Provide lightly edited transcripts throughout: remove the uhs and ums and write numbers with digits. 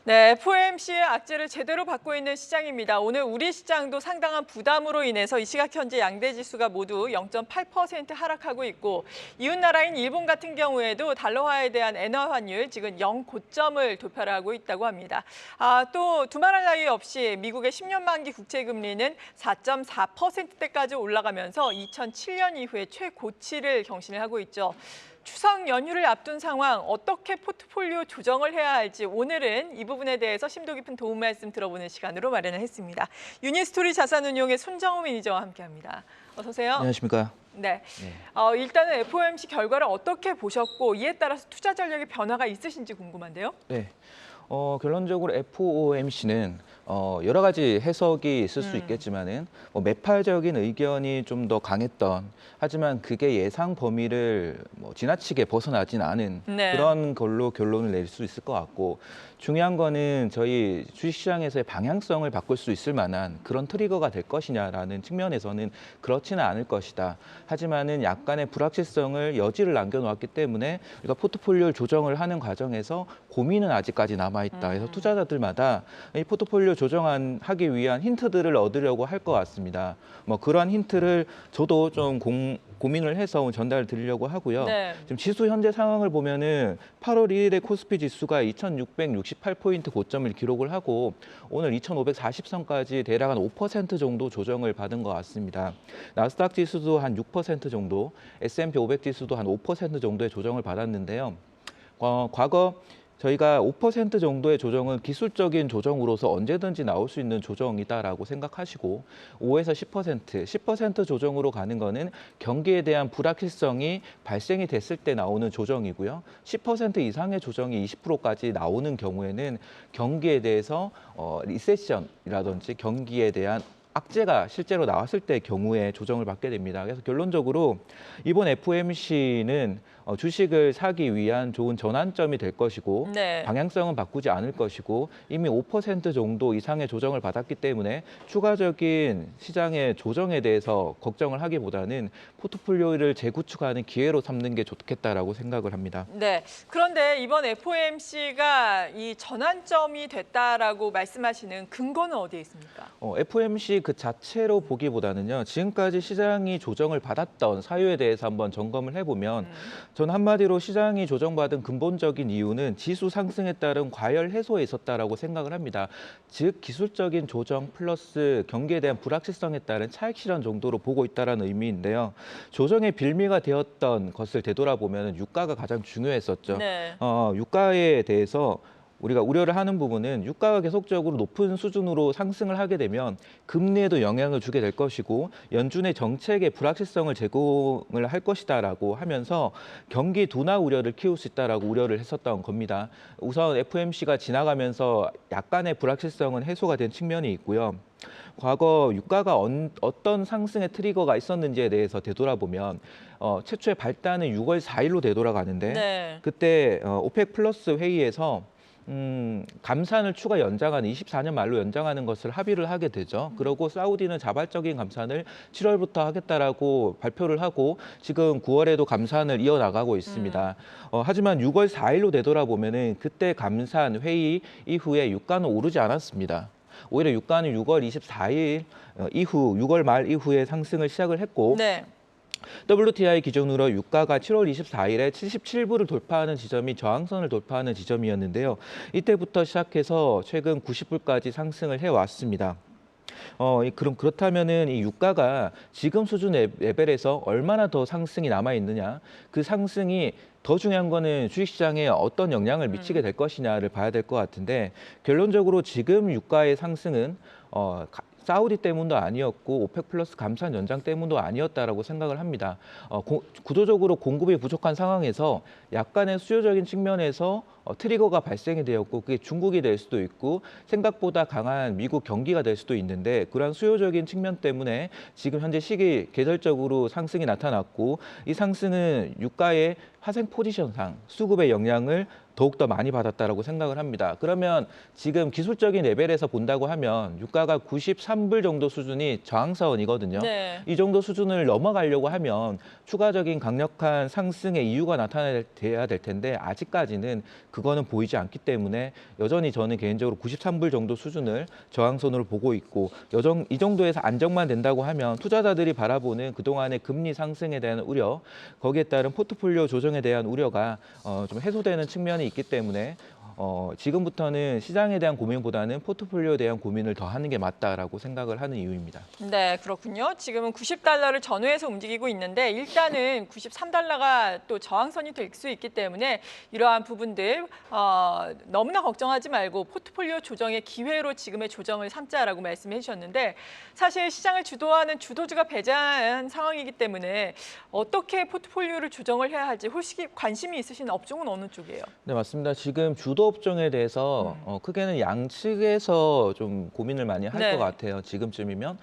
네, FOMC의 악재를 제대로 받고 있는 시장입니다. 오늘 우리 시장도 상당한 부담으로 인해서 이 시각 현재 양대 지수가 모두 0.8% 하락하고 있고 이웃 나라인 일본 같은 경우에도 달러화에 대한 엔화 환율 지금 0고점을 도달을 하고 있다고 합니다. 또 두말할 나위 없이 미국의 10년 만기 국채 금리는 4.4%대까지 올라가면서 2007년 이후에 최고치를 경신을 하고 있죠. 추석 연휴를 앞둔 상황, 어떻게 포트폴리오 조정을 해야 할지 오늘은 이 부분에 대해서 심도 깊은 도움 말씀 들어보는 시간으로 마련을 했습니다. 유니스토리 자산운용의 손정우 매니저와 함께합니다. 어서 오세요. 안녕하십니까. 네. 일단은 FOMC 결과를 어떻게 보셨고 이에 따라서 투자 전략의 변화가 있으신지 궁금한데요. 네. 결론적으로 FOMC는 여러 가지 해석이 있을 수 있겠지만은 매팔적인 의견이 좀 더 강했던, 하지만 그게 예상 범위를 지나치게 벗어나진 않은 네. 그런 걸로 결론을 낼 수 있을 것 같고, 중요한 거는 저희 주식시장에서의 방향성을 바꿀 수 있을 만한 그런 트리거가 될 것이냐라는 측면에서는 그렇지는 않을 것이다. 하지만은 약간의 불확실성을 여지를 남겨놓았기 때문에 우리가 포트폴리오 조정을 하는 과정에서 고민은 아직까지 남아있다. 그래서 투자자들마다 이 포트폴리오 조정하기 위한 힌트들을 얻으려고 할 것 같습니다. 그러한 힌트를 저도 좀 고민을 해서 전달을 드리려고 하고요. 네. 지금 지수 현재 상황을 보면은 8월 1일에 코스피 지수가 2,668포인트 고점을 기록을 하고 오늘 2,540선까지 대략 한 5% 정도 조정을 받은 것 같습니다. 나스닥 지수도 한 6% 정도, S&P 500 지수도 한 5% 정도의 조정을 받았는데요. 과거 저희가 5% 정도의 조정은 기술적인 조정으로서 언제든지 나올 수 있는 조정이다라고 생각하시고 5에서 10% 조정으로 가는 거는 경기에 대한 불확실성이 발생이 됐을 때 나오는 조정이고요. 10% 이상의 조정이 20%까지 나오는 경우에는 경기에 대해서 리세션이라든지 경기에 대한 악재가 실제로 나왔을 때 경우에 조정을 받게 됩니다. 그래서 결론적으로 이번 FOMC는 주식을 사기 위한 좋은 전환점이 될 것이고 네. 방향성은 바꾸지 않을 것이고 이미 5% 정도 이상의 조정을 받았기 때문에 추가적인 시장의 조정에 대해서 걱정을 하기보다는 포트폴리오를 재구축하는 기회로 삼는 게 좋겠다라고 생각을 합니다. 네. 그런데 이번 FOMC가 이 전환점이 됐다라고 말씀하시는 근거는 어디에 있습니까? FOMC 그 자체로 보기보다는요, 지금까지 시장이 조정을 받았던 사유에 대해서 한번 점검을 해보면 저는 한마디로 시장이 조정받은 근본적인 이유는 지수 상승에 따른 과열 해소에 있었다라고 생각을 합니다. 즉 기술적인 조정 플러스 경기에 대한 불확실성에 따른 차익 실현 정도로 보고 있다는 의미인데요. 조정의 빌미가 되었던 것을 되돌아보면 유가가 가장 중요했었죠. 네. 유가에 대해서 우리가 우려를 하는 부분은 유가가 계속적으로 높은 수준으로 상승을 하게 되면 금리에도 영향을 주게 될 것이고 연준의 정책의 불확실성을 제공을 할 것이다라고 하면서 경기 둔화 우려를 키울 수 있다라고 우려를 했었던 겁니다. 우선 FOMC가 지나가면서 약간의 불확실성은 해소가 된 측면이 있고요. 과거 유가가 어떤 상승의 트리거가 있었는지에 대해서 되돌아보면 최초의 발단은 6월 4일로 되돌아가는데 네. 그때 오펙 플러스 회의에서 감산을 추가 연장하는 24년 말로 연장하는 것을 합의를 하게 되죠. 그리고 사우디는 자발적인 감산을 7월부터 하겠다라고 발표를 하고 지금 9월에도 감산을 이어나가고 있습니다. 하지만 6월 4일로 되돌아보면은 그때 감산 회의 이후에 유가는 오르지 않았습니다. 오히려 유가는 6월 24일 이후 6월 말 이후에 상승을 시작을 했고 네. WTI 기준으로 유가가 7월 24일에 77불을 돌파하는 지점이 저항선을 돌파하는 지점이었는데요. 이때부터 시작해서 최근 90불까지 상승을 해왔습니다. 그렇다면은 이 유가가 지금 수준 레벨에서 얼마나 더 상승이 남아 있느냐? 그 상승이 더 중요한 거는 주식시장에 어떤 영향을 미치게 될 것이냐를 봐야 될 것 같은데 결론적으로 지금 유가의 상승은 사우디 때문도 아니었고 오펙 플러스 감산 연장 때문도 아니었다라고 생각을 합니다. 구조적으로 공급이 부족한 상황에서 약간의 수요적인 측면에서 트리거가 발생이 되었고 그게 중국이 될 수도 있고 생각보다 강한 미국 경기가 될 수도 있는데 그러한 수요적인 측면 때문에 지금 현재 시기 계절적으로 상승이 나타났고 이 상승은 유가의 하생 포지션상 수급의 영향을 더욱더 많이 받았다라고 생각을 합니다. 그러면 지금 기술적인 레벨에서 본다고 하면 유가가 93불 정도 수준이 저항선이거든요. 네. 이 정도 수준을 넘어가려고 하면 추가적인 강력한 상승의 이유가 나타나야 될 텐데 아직까지는 그거는 보이지 않기 때문에 여전히 저는 개인적으로 93불 정도 수준을 저항선으로 보고 있고 이 정도에서 안정만 된다고 하면 투자자들이 바라보는 그동안의 금리 상승에 대한 우려, 거기에 따른 포트폴리오 조정에 대한 우려가 좀 해소되는 측면이 있기 때문에 지금부터는 시장에 대한 고민보다는 포트폴리오에 대한 고민을 더 하는 게 맞다라고 생각을 하는 이유입니다. 네, 그렇군요. 지금은 90달러를 전후해서 움직이고 있는데 일단은 93달러가 또 저항선이 될 수 있기 때문에 이러한 부분들 너무나 걱정하지 말고 포트폴리오 조정의 기회로 지금의 조정을 삼자라고 말씀해 주셨는데 사실 시장을 주도하는 주도주가 배제한 상황이기 때문에 어떻게 포트폴리오를 조정을 해야 할지 혹시 관심이 있으신 업종은 어느 쪽이에요? 네, 맞습니다. 지금 주도 업종에 대해서 크게는 양측에서 좀 고민을 많이 할 것 네. 같아요. 지금쯤이면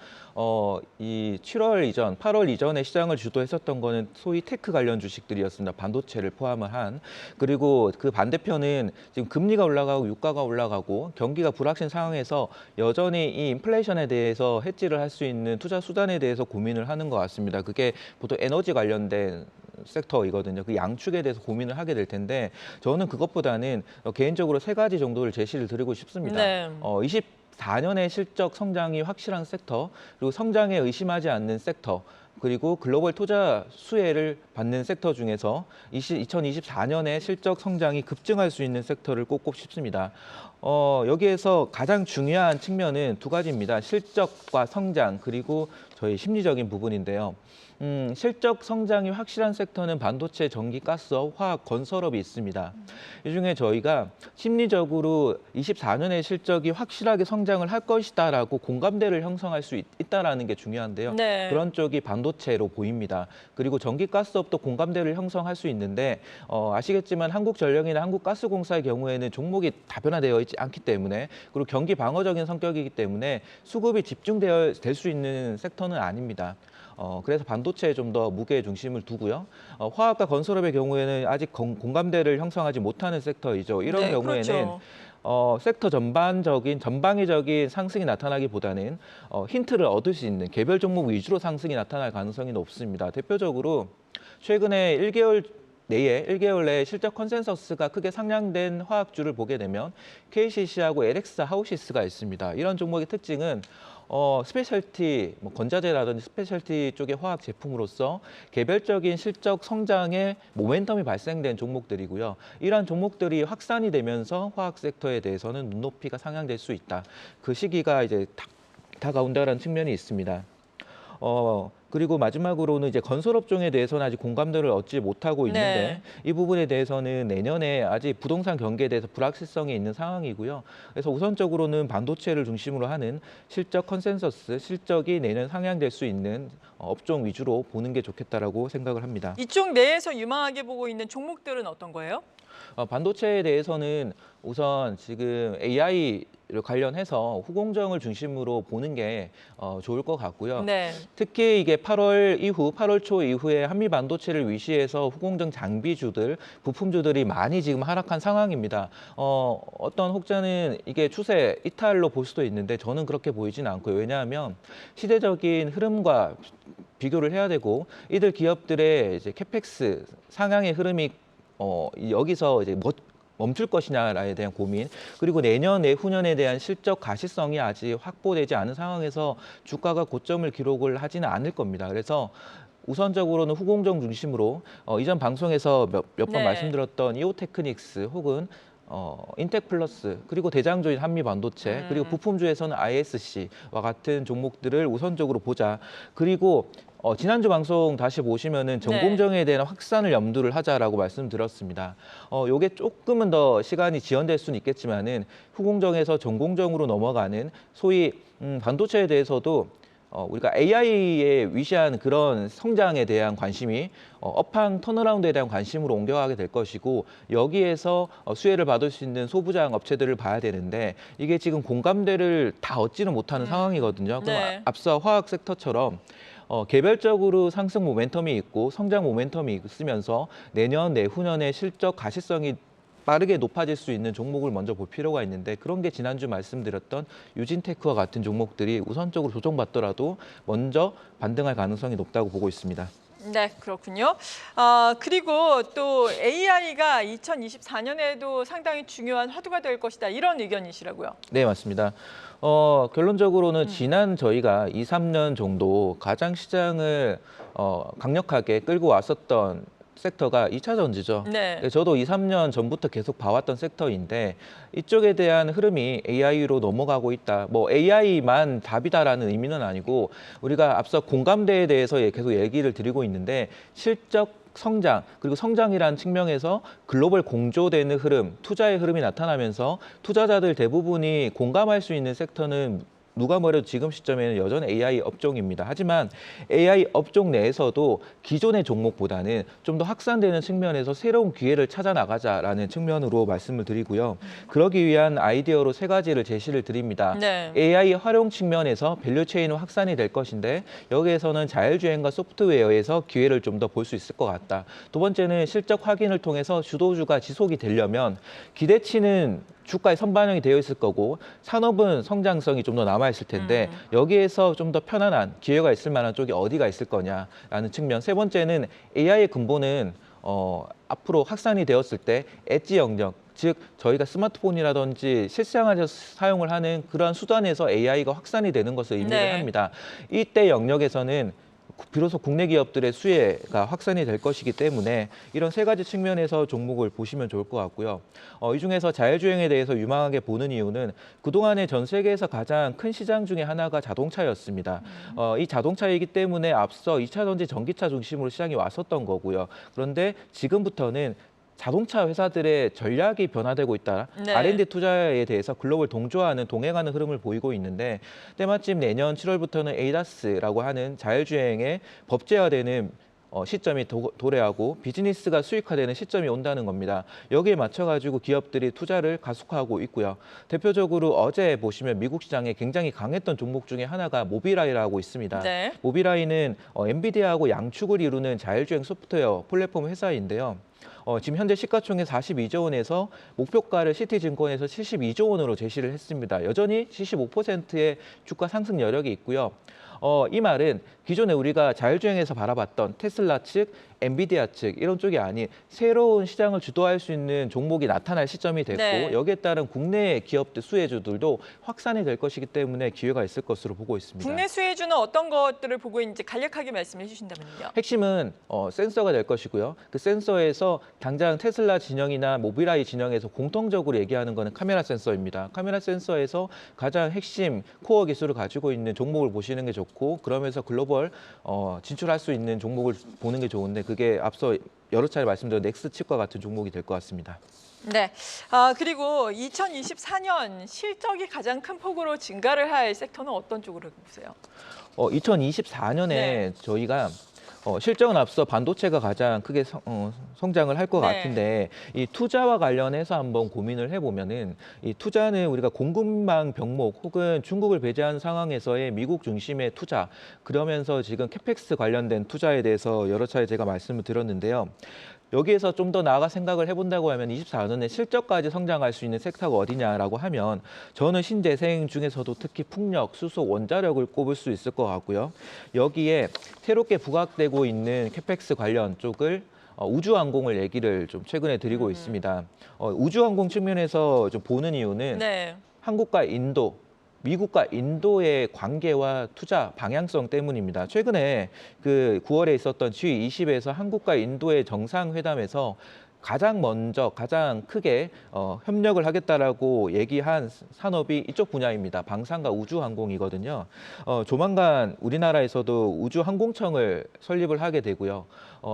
이 7월 이전, 8월 이전에 시장을 주도했었던 거는 소위 테크 관련 주식들이었습니다. 반도체를 포함을 한. 그리고 그 반대편은 지금 금리가 올라가고 유가가 올라가고 경기가 불확실 상황에서 여전히 이 인플레이션에 대해서 해지를 할 수 있는 투자 수단에 대해서 고민을 하는 것 같습니다. 그게 보통 에너지 관련된 섹터이거든요. 그 양축에 대해서 고민을 하게 될 텐데 저는 그것보다는 개인적으로 세 가지 정도를 제시를 드리고 싶습니다. 네. 24년의 실적 성장이 확실한 섹터, 그리고 성장에 의심하지 않는 섹터, 그리고 글로벌 투자 수혜를 받는 섹터 중에서 2024년에 실적 성장이 급증할 수 있는 섹터를 꼽고 싶습니다. 여기에서 가장 중요한 측면은 두 가지입니다. 실적과 성장, 그리고 저희 심리적인 부분인데요. 실적 성장이 확실한 섹터는 반도체, 전기, 가스업, 화학, 건설업이 있습니다. 이 중에 저희가 심리적으로 24년의 실적이 확실하게 성장을 할 것이다라고 공감대를 형성할 수 있다라는 게 중요한데요. 네. 그런 쪽이 반도체로 보입니다. 그리고 전기, 가스업도 공감대를 형성할 수 있는데 아시겠지만 한국전력이나 한국가스공사의 경우에는 종목이 다변화되어 있지 않기 때문에 그리고 경기 방어적인 성격이기 때문에 수급이 집중되어 될 수 있는 섹터는 아닙니다. 그래서 반도체에 좀 더 무게 중심을 두고요. 화학과 건설업의 경우에는 아직 공감대를 형성하지 못하는 섹터이죠. 이런 네, 경우에는 그렇죠. 섹터 전방위적인 상승이 나타나기보다는 힌트를 얻을 수 있는 개별 종목 위주로 상승이 나타날 가능성이 높습니다. 대표적으로 최근에 1개월 내에 실적 컨센서스가 크게 상향된 화학주를 보게 되면 KCC하고 LX 하우시스가 있습니다. 이런 종목의 특징은 스페셜티, 건자재라든지 스페셜티 쪽의 화학 제품으로서 개별적인 실적 성장의 모멘텀이 발생된 종목들이고요. 이러한 종목들이 확산이 되면서 화학 섹터에 대해서는 눈높이가 상향될 수 있다. 그 시기가 이제 다가온다라는 측면이 있습니다. 그리고 마지막으로는 이제 건설업종에 대해서는 아직 공감대를 얻지 못하고 있는데 이 부분에 대해서는 내년에 아직 부동산 경기에 대해서 불확실성이 있는 상황이고요. 그래서 우선적으로는 반도체를 중심으로 하는 실적 컨센서스, 실적이 내년 상향될 수 있는 업종 위주로 보는 게 좋겠다라고 생각을 합니다. 이쪽 내에서 유망하게 보고 있는 종목들은 어떤 거예요? 반도체에 대해서는 우선 지금 AI를 관련해서 후공정을 중심으로 보는 게 좋을 것 같고요. 네. 특히 이게 8월 초 이후에 한미 반도체를 위시해서 후공정 장비주들, 부품주들이 많이 지금 하락한 상황입니다. 어떤 혹자는 이게 추세 이탈로 볼 수도 있는데 저는 그렇게 보이지는 않고요. 왜냐하면 시대적인 흐름과 비교를 해야 되고 이들 기업들의 이제 캐펙스 상향의 흐름이 여기서 이제 멈출 것이냐에 대한 고민, 그리고 내년, 내후년에 대한 실적 가시성이 아직 확보되지 않은 상황에서 주가가 고점을 기록을 하지는 않을 겁니다. 그래서 우선적으로는 후공정 중심으로 이전 방송에서 몇 번 말씀드렸던 이오테크닉스 혹은 인텍플러스, 그리고 대장주인 한미반도체, 그리고 부품주에서는 ISC와 같은 종목들을 우선적으로 보자. 그리고 지난주 방송 다시 보시면은 전공정에 대한 확산을 염두를 하자라고 말씀드렸습니다. 요게 조금은 더 시간이 지연될 수는 있겠지만은 후공정에서 전공정으로 넘어가는 소위 반도체에 대해서도 우리가 AI에 위시한 그런 성장에 대한 관심이 업황 턴어라운드에 대한 관심으로 옮겨가게 될 것이고 여기에서 수혜를 받을 수 있는 소부장 업체들을 봐야 되는데 이게 지금 공감대를 다 얻지는 못하는 상황이거든요. 그럼 앞서 화학 섹터처럼 개별적으로 상승 모멘텀이 있고 성장 모멘텀이 있으면서 내년, 내후년에 실적 가시성이 빠르게 높아질 수 있는 종목을 먼저 볼 필요가 있는데 그런 게 지난주 말씀드렸던 유진테크와 같은 종목들이 우선적으로 조정받더라도 먼저 반등할 가능성이 높다고 보고 있습니다. 네, 그렇군요. 그리고 또 AI가 2024년에도 상당히 중요한 화두가 될 것이다. 이런 의견이시라고요. 네, 맞습니다. 결론적으로는 지난 저희가 2, 3년 정도 가장 시장을 강력하게 끌고 왔었던 섹터가 2차 전지죠. 네. 저도 2, 3년 전부터 계속 봐왔던 섹터인데 이쪽에 대한 흐름이 AI로 넘어가고 있다. 뭐 AI만 답이다라는 의미는 아니고 우리가 앞서 공감대에 대해서 계속 얘기를 드리고 있는데 실적 성장, 그리고 성장이라는 측면에서 글로벌 공조되는 흐름, 투자의 흐름이 나타나면서 투자자들 대부분이 공감할 수 있는 섹터는 누가 뭐래도 지금 시점에는 여전히 AI 업종입니다. 하지만 AI 업종 내에서도 기존의 종목보다는 좀 더 확산되는 측면에서 새로운 기회를 찾아 나가자라는 측면으로 말씀을 드리고요. 그러기 위한 아이디어로 세 가지를 제시를 드립니다. 네. AI 활용 측면에서 밸류체인 확산이 될 것인데 여기에서는 자율주행과 소프트웨어에서 기회를 좀 더 볼 수 있을 것 같다. 두 번째는 실적 확인을 통해서 주도주가 지속이 되려면 기대치는 주가에 선반영이 되어 있을 거고 산업은 성장성이 좀 더 남아 있을 텐데 여기에서 좀 더 편안한 기회가 있을 만한 쪽이 어디가 있을 거냐라는 측면. 세 번째는 AI의 근본은 앞으로 확산이 되었을 때 엣지 영역, 즉 저희가 스마트폰이라든지 실생활에서 사용을 하는 그러한 수단에서 AI가 확산이 되는 것을 의미를 네. 합니다. 이때 영역에서는 비로소 국내 기업들의 수혜가 확산이 될 것이기 때문에 이런 세 가지 측면에서 종목을 보시면 좋을 것 같고요. 이 중에서 자율주행에 대해서 유망하게 보는 이유는 그동안에 전 세계에서 가장 큰 시장 중에 하나가 자동차였습니다. 이 자동차이기 때문에 앞서 2차 전지 전기차 중심으로 시장이 왔었던 거고요. 그런데 지금부터는 자동차 회사들의 전략이 변화되고 있다. 네. R&D 투자에 대해서 글로벌 동조하는 동행하는 흐름을 보이고 있는데 때마침 내년 7월부터는 ADAS라고 하는 자율주행의 법제화되는 시점이 도래하고 비즈니스가 수익화되는 시점이 온다는 겁니다. 여기에 맞춰가지고 기업들이 투자를 가속화하고 있고요. 대표적으로 어제 보시면 미국 시장에 굉장히 강했던 종목 중에 하나가 모비라이라고 있습니다. 네. 모비라이는 엔비디아하고 양축을 이루는 자율주행 소프트웨어 플랫폼 회사인데요. 지금 현재 시가총액 42조 원에서 목표가를 시티증권에서 72조 원으로 제시를 했습니다. 여전히 75%의 주가 상승 여력이 있고요. 이 말은 기존에 우리가 자율주행에서 바라봤던 테슬라 측, 엔비디아 측 이런 쪽이 아닌 새로운 시장을 주도할 수 있는 종목이 나타날 시점이 됐고 네. 여기에 따른 국내 기업들 수혜주들도 확산이 될 것이기 때문에 기회가 있을 것으로 보고 있습니다. 국내 수혜주는 어떤 것들을 보고 있는지 간략하게 말씀해 주신다면요. 핵심은 센서가 될 것이고요. 그 센서에서 당장 테슬라 진영이나 모비라이 진영에서 공통적으로 얘기하는 것은 카메라 센서입니다. 카메라 센서에서 가장 핵심 코어 기술을 가지고 있는 종목을 보시는 게 좋고 그러면서 글로벌 진출할 수 있는 종목을 보는 게 좋은데 그게 앞서 여러 차례 말씀드린 넥스칩과 같은 종목이 될 것 같습니다. 네. 그리고 2024년 실적이 가장 큰 폭으로 증가를 할 섹터는 어떤 쪽으로 보세요? 2024년에 네. 저희가 실적은 앞서 반도체가 가장 크게 성장을 할 것 네. 같은데 이 투자와 관련해서 한번 고민을 해보면은 이 투자는 우리가 공급망 병목 혹은 중국을 배제한 상황에서의 미국 중심의 투자 그러면서 지금 캐펙스 관련된 투자에 대해서 여러 차례 제가 말씀을 드렸는데요. 여기에서 좀 더 나아가 생각을 해본다고 하면 24년에 실적까지 성장할 수 있는 섹터가 어디냐라고 하면 저는 신재생 중에서도 특히 풍력, 수소, 원자력을 꼽을 수 있을 것 같고요. 여기에 새롭게 부각되고 있는 캐펙스 관련 쪽을 우주항공을 얘기를 좀 최근에 드리고 있습니다. 우주항공 측면에서 좀 보는 이유는 네. 한국과 인도, 미국과 인도의 관계와 투자 방향성 때문입니다. 최근에 그 9월에 있었던 G20에서 한국과 인도의 정상회담에서 가장 먼저 가장 크게 협력을 하겠다라고 얘기한 산업이 이쪽 분야입니다. 방산과 우주항공이거든요. 조만간 우리나라에서도 우주항공청을 설립을 하게 되고요.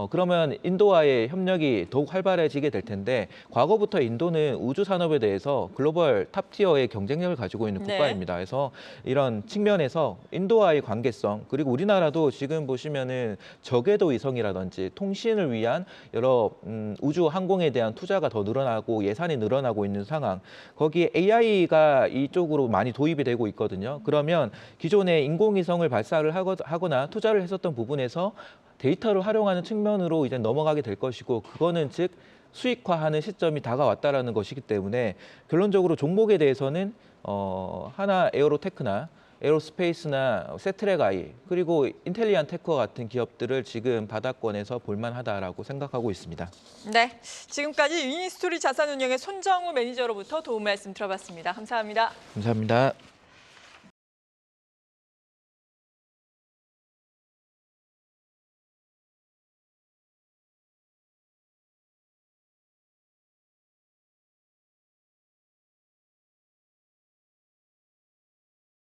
그러면 인도와의 협력이 더욱 활발해지게 될 텐데 과거부터 인도는 우주 산업에 대해서 글로벌 탑티어의 경쟁력을 가지고 있는 네. 국가입니다. 그래서 이런 측면에서 인도와의 관계성 그리고 우리나라도 지금 보시면은 저궤도 위성이라든지 통신을 위한 여러 우주 항공에 대한 투자가 더 늘어나고 예산이 늘어나고 있는 상황. 거기에 AI가 이쪽으로 많이 도입이 되고 있거든요. 그러면 기존에 인공위성을 발사를 하거나 투자를 했었던 부분에서 데이터를 활용하는 측면으로 이제 넘어가게 될 것이고 그거는 즉 수익화하는 시점이 다가왔다라는 것이기 때문에 결론적으로 종목에 대해서는 하나 에어로테크나 에어로스페이스나 세트랙아이 그리고 인텔리안 테크와 같은 기업들을 지금 바닥권에서 볼만하다라고 생각하고 있습니다. 네, 지금까지 유니스토리 자산운용의 손정우 매니저로부터 도움 말씀 들어봤습니다. 감사합니다. 감사합니다.